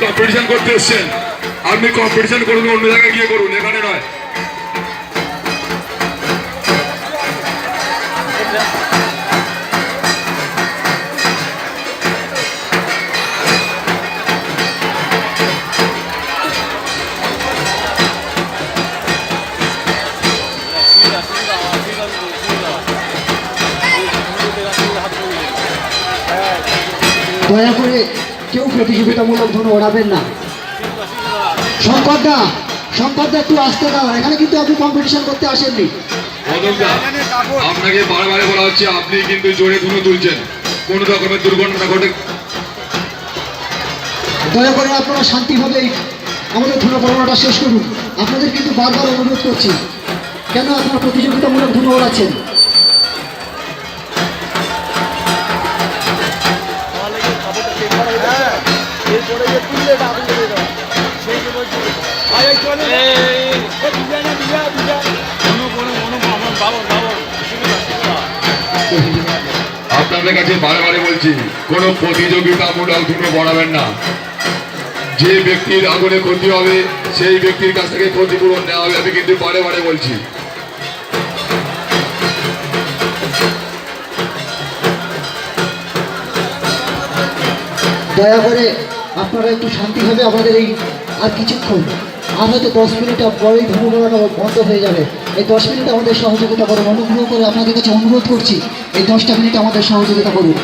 Competition করতে এসছেন, আপনি কম্পিটিশন করুন, অন্য জায়গায় গিয়ে করুন, এখানে নয়। দয়া করে কেউ প্রতিযোগিতামূলক ধরুন ওড়াবেন না। শঙ্করদা একটু আসতে দাও, এখানে কিন্তু আপনি কম্পিটিশন করতে আসেননি। আপনাকে বারবারে বলা হচ্ছে, আপনি কিন্তু জোরে ধুনো তুলছেন, কোন রকমের দুর্ঘটনা ঘটে। দয়া করে আপনারা শান্তিভাবে আমাদের ধুনো পড়ানোটা শেষ করুন। আপনাদের কিন্তু বারবার অনুরোধ করছি, কেন আপনারা প্রতিযোগিতামূলক ধুনো ওড়াচ্ছেন? আপনাদের কাছে বারবারে বলছি, কোনো প্রতিযোগিতামূলক ধুনো বাড়াবেন না। যে ব্যক্তির আগুনে ক্ষতি হবে সেই ব্যক্তির কাছ থেকে ক্ষতিপূরণ নেওয়া হবে, আমি কিন্তু বারে বলছি। দয়া করে আপনারা একটু শান্তিভাবে আমাদের এই আর কিছুক্ষণ, আর হয়তো 10 মিনিট পরেই ধুনো বাড়ানো বন্ধ হয়ে যাবে। এই 10 মিনিট আমাদের সহযোগিতা করুন, অনুগ্রহ করে আপনাদের কাছে অনুরোধ করছি, এই 10টা মিনিট আমাদের সহযোগিতা করুন।